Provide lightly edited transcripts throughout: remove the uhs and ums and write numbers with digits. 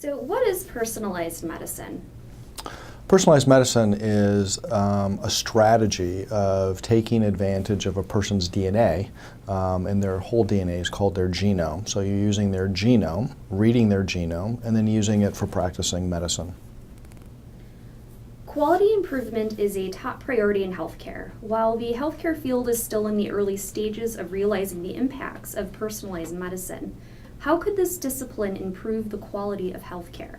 So what is personalized medicine? Personalized medicine is a strategy of taking advantage of a person's DNA, and their whole DNA is called their genome. So you're using their genome, reading their genome, and then using it for practicing medicine. Quality improvement is a top priority in healthcare. While the healthcare field is still in the early stages of realizing the impacts of personalized medicine, how could this discipline improve the quality of healthcare?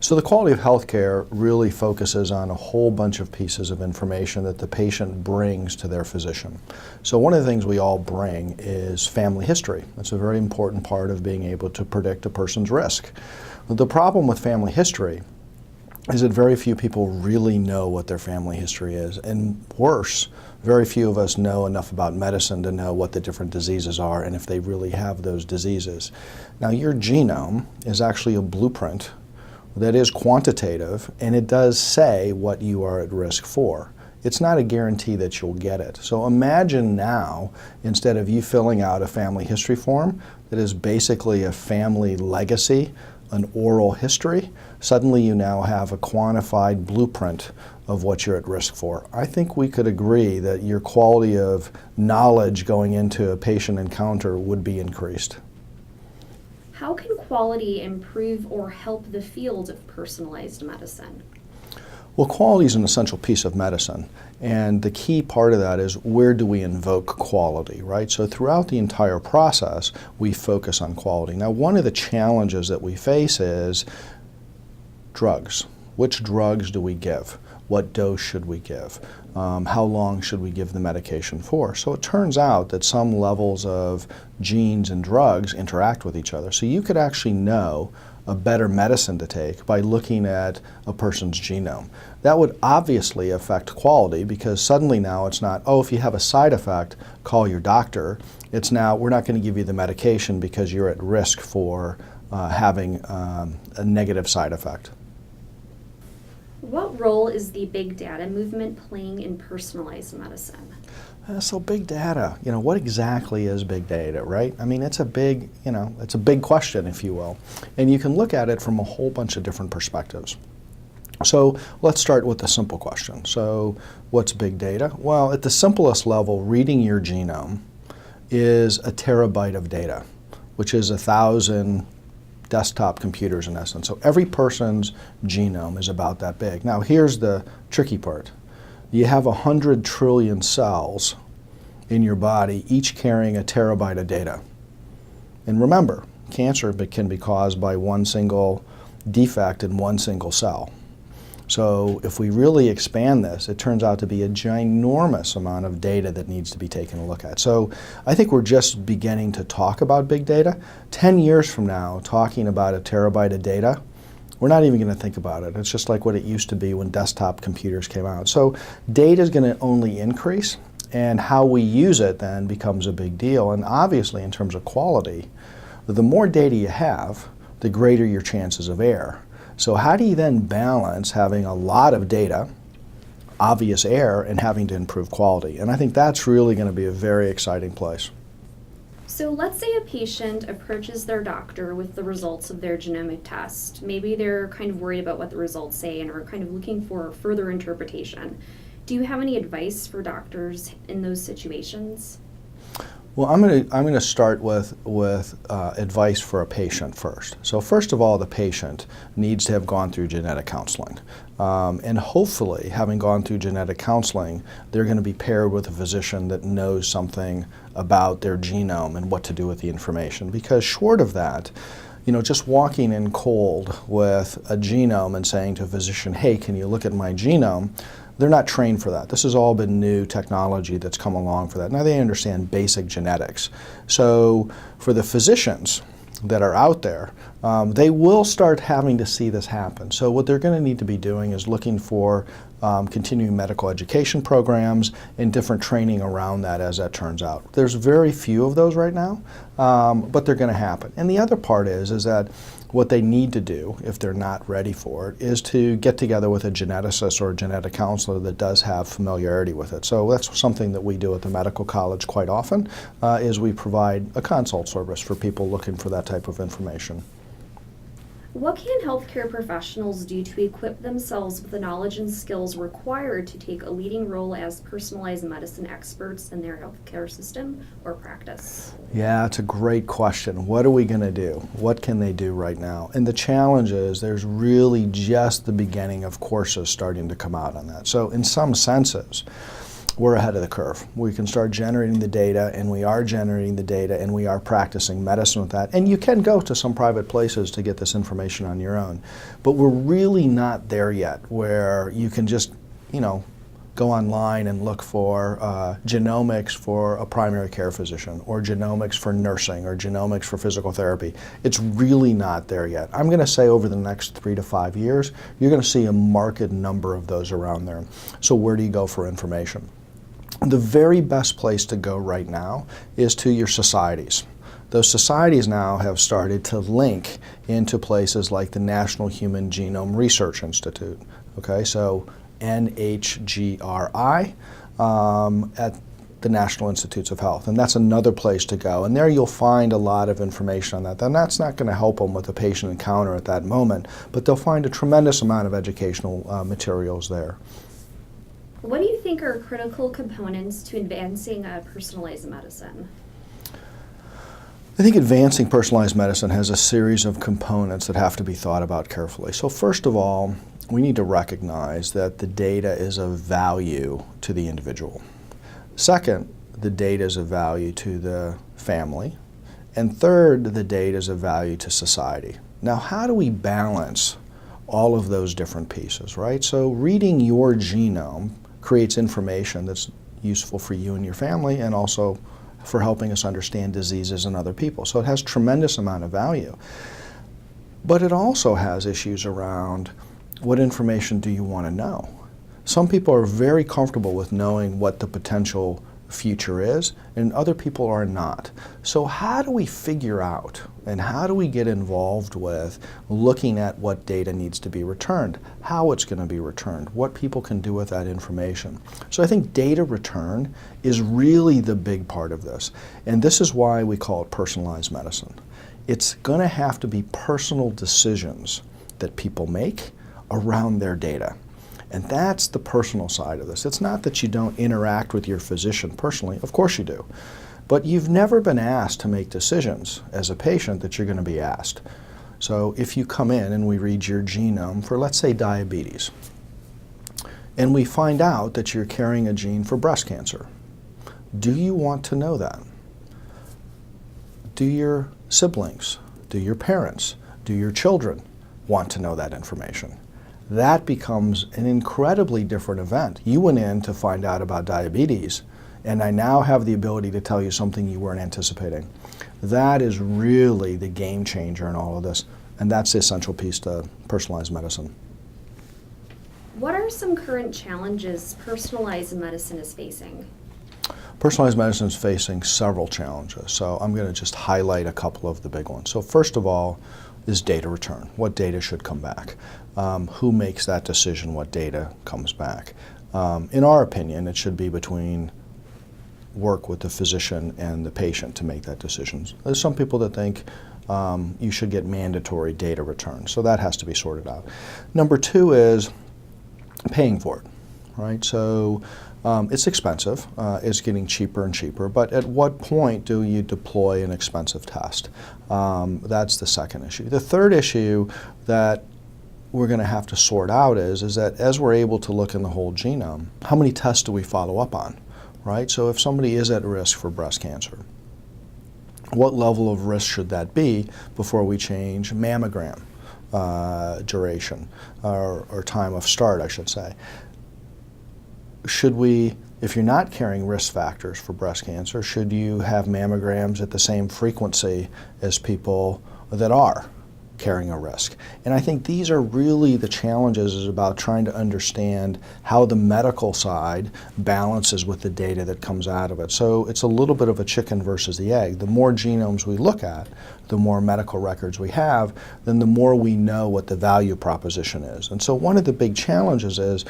So the quality of healthcare really focuses on a whole bunch of pieces of information that the patient brings to their physician. So one of the things we all bring is family history. That's a very important part of being able to predict a person's risk. The problem with family history is that very few people really know what their family history is. And worse, very few of us know enough about medicine to know what the different diseases are and if they really have those diseases. Now, your genome is actually a blueprint that is quantitative, and it does say what you are at risk for. It's not a guarantee that you'll get it. So imagine now, instead of you filling out a family history form that is basically a family legacy, an oral history, suddenly you now have a quantified blueprint of what you're at risk for. I think we could agree that your quality of knowledge going into a patient encounter would be increased. How can quality improve or help the field of personalized medicine? Well, quality is an essential piece of medicine, and the key part of that is where do we invoke quality, right? So throughout the entire process, we focus on quality. Now, one of the challenges that we face is drugs. Which drugs do we give? What dose should we give? How long should we give the medication for? So it turns out that some levels of genes and drugs interact with each other. So you could actually know a better medicine to take by looking at a person's genome. That would obviously affect quality because suddenly now it's not, oh, if you have a side effect, call your doctor. It's now, we're not going to give you the medication because you're at risk for having a negative side effect. What role is the big data movement playing in personalized medicine? So big data, what exactly is big data, right? I mean, it's a big, it's a big question, if you will. And you can look at it from a whole bunch of different perspectives. So let's start with the simple question. So what's big data? Well, at the simplest level, reading your genome is a terabyte of data, which is 1,000 desktop computers in essence. So every person's genome is about that big. Now here's the tricky part. You have 100 trillion cells in your body, each carrying a terabyte of data. And remember, cancer can be caused by one single defect in one single cell. So if we really expand this, it turns out to be a ginormous amount of data that needs to be taken a look at. So I think we're just beginning to talk about big data. 10 years from now, talking about a terabyte of data, we're not even going to think about it. It's just like what it used to be when desktop computers came out. So data is going to only increase, and how we use it then becomes a big deal. And obviously, in terms of quality, the more data you have, the greater your chances of error. So how do you then balance having a lot of data, obvious error, and having to improve quality? And I think that's really going to be a very exciting place. So let's say a patient approaches their doctor with the results of their genomic test. Maybe they're kind of worried about what the results say and are kind of looking for further interpretation. Do you have any advice for doctors in those situations? Well, I'm going to start with advice for a patient first. So first of all, the patient needs to have gone through genetic counseling. And hopefully, having gone through genetic counseling, they're going to be paired with a physician that knows something about their genome and what to do with the information. Because short of that, just walking in cold with a genome and saying to a physician, hey, can you look at my genome? They're not trained for that. This has all been new technology that's come along for that. Now they understand basic genetics. So for the physicians that are out there, they will start having to see this happen. So what they're going to need to be doing is looking for continuing medical education programs and different training around that as that turns out. There's very few of those right now, but they're going to happen. And the other part is that what they need to do, if they're not ready for it, is to get together with a geneticist or a genetic counselor that does have familiarity with it. So that's something that we do at the medical college quite often, is we provide a consult service for people looking for that type of information. What can healthcare professionals do to equip themselves with the knowledge and skills required to take a leading role as personalized medicine experts in their healthcare system or practice? Yeah, it's a great question. What are we going to do? What can they do right now? And the challenge is there's really just the beginning of courses starting to come out on that. So in some senses, we're ahead of the curve. We can start generating the data, and we are generating the data, and we are practicing medicine with that. And you can go to some private places to get this information on your own. But we're really not there yet where you can just, go online and look for genomics for a primary care physician, or genomics for nursing, or genomics for physical therapy. It's really not there yet. I'm going to say over the next 3 to 5 years, you're going to see a marked number of those around there. So where do you go for information? The very best place to go right now is to your societies. Those societies now have started to link into places like the National Human Genome Research Institute. Okay, so NHGRI at the National Institutes of Health, and that's another place to go. And there you'll find a lot of information on that. And that's not going to help them with the patient encounter at that moment, but they'll find a tremendous amount of educational materials there. What do you think are critical components to advancing personalized medicine? I think advancing personalized medicine has a series of components that have to be thought about carefully. So first of all, we need to recognize that the data is of value to the individual. Second, the data is of value to the family. And third, the data is of value to society. Now, how do we balance all of those different pieces, right? So reading your genome creates information that's useful for you and your family, and also for helping us understand diseases in other people. So it has tremendous amount of value. But it also has issues around what information do you want to know? Some people are very comfortable with knowing what the potential future is, and other people are not. So how do we figure out, and how do we get involved with looking at what data needs to be returned, how it's going to be returned, what people can do with that information? So I think data return is really the big part of this, and this is why we call it personalized medicine. It's going to have to be personal decisions that people make around their data. And that's the personal side of this. It's not that you don't interact with your physician personally. Of course you do. But you've never been asked to make decisions as a patient that you're going to be asked. So if you come in and we read your genome for, let's say, diabetes, and we find out that you're carrying a gene for breast cancer, do you want to know that? Do your siblings, do your parents, do your children want to know that information? That becomes an incredibly different event. You went in to find out about diabetes, and I now have the ability to tell you something you weren't anticipating. That is really the game changer in all of this, and that's the essential piece to personalized medicine. What are some current challenges personalized medicine is facing? Personalized medicine is facing several challenges, so I'm going to just highlight a couple of the big ones. So first of all is data return. What data should come back? Who makes that decision what data comes back? In our opinion, it should be between work with the physician and the patient to make that decision. There's some people that think you should get mandatory data return, so that has to be sorted out. Number two is paying for it, right? So it's expensive. It's getting cheaper and cheaper, but at what point do you deploy an expensive test? That's the second issue. The third issue that we're going to have to sort out is that as we're able to look in the whole genome, how many tests do we follow up on, right? So if somebody is at risk for breast cancer, what level of risk should that be before we change mammogram duration, or time of start, I should say? Should we, if you're not carrying risk factors for breast cancer, should you have mammograms at the same frequency as people that are carrying a risk? And I think these are really the challenges, is about trying to understand how the medical side balances with the data that comes out of it. So it's a little bit of a chicken versus the egg. The more genomes we look at, the more medical records we have, then the more we know what the value proposition is. And so one of the big challenges is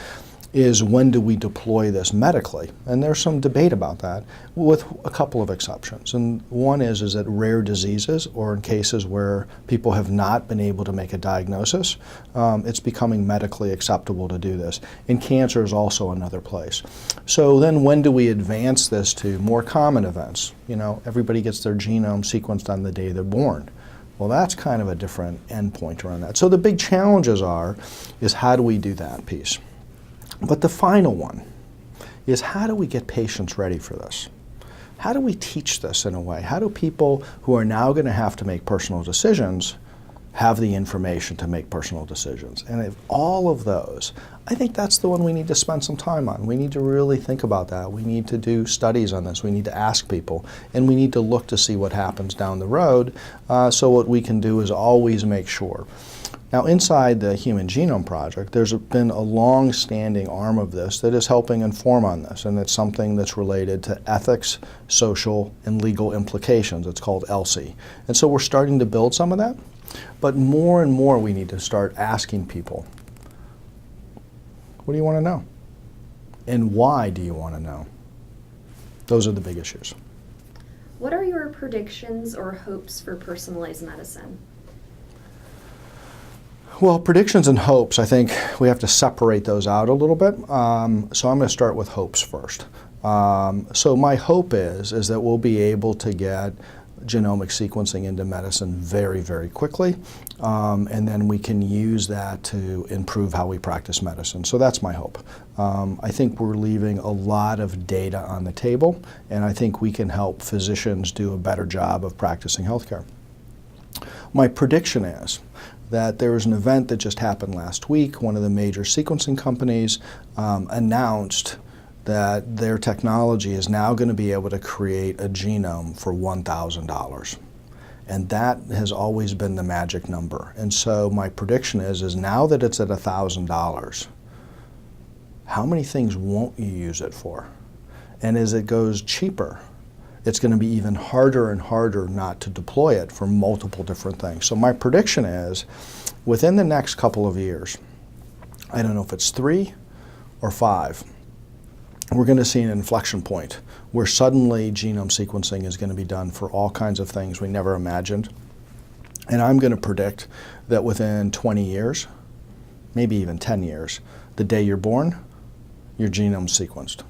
is when do we deploy this medically? And there's some debate about that, with a couple of exceptions. And one is that rare diseases, or in cases where people have not been able to make a diagnosis, it's becoming medically acceptable to do this. And cancer is also another place. So then when do we advance this to more common events? You know, everybody gets their genome sequenced on the day they're born. Well, that's kind of a different endpoint around that. So the big challenges is how do we do that piece? But the final one is, how do we get patients ready for this? How do we teach this in a way? How do people who are now going to have to make personal decisions have the information to make personal decisions? And if all of those, I think that's the one we need to spend some time on. We need to really think about that. We need to do studies on this. We need to ask people. And we need to look to see what happens down the road. So what we can do is always make sure. Now, inside the Human Genome Project, there's been a long-standing arm of this that is helping inform on this, and it's something that's related to ethics, social, and legal implications. It's called ELSI. And so we're starting to build some of that, but more and more we need to start asking people, what do you want to know? And why do you want to know? Those are the big issues. What are your predictions or hopes for personalized medicine? Well, predictions and hopes, I think we have to separate those out a little bit. So I'm going to start with hopes first. So my hope is that we'll be able to get genomic sequencing into medicine very, very quickly, and then we can use that to improve how we practice medicine. So that's my hope. I think we're leaving a lot of data on the table, and I think we can help physicians do a better job of practicing healthcare. My prediction is that there was an event that just happened last week. One of the major sequencing companies announced that their technology is now going to be able to create a genome for $1,000. And that has always been the magic number. And so my prediction is now that it's at $1,000, how many things won't you use it for? And as it goes cheaper, it's going to be even harder and harder not to deploy it for multiple different things. So my prediction is, within the next couple of years, I don't know if it's 3 or 5, we're going to see an inflection point where suddenly genome sequencing is going to be done for all kinds of things we never imagined. And I'm going to predict that within 20 years, maybe even 10 years, the day you're born, your genome's sequenced.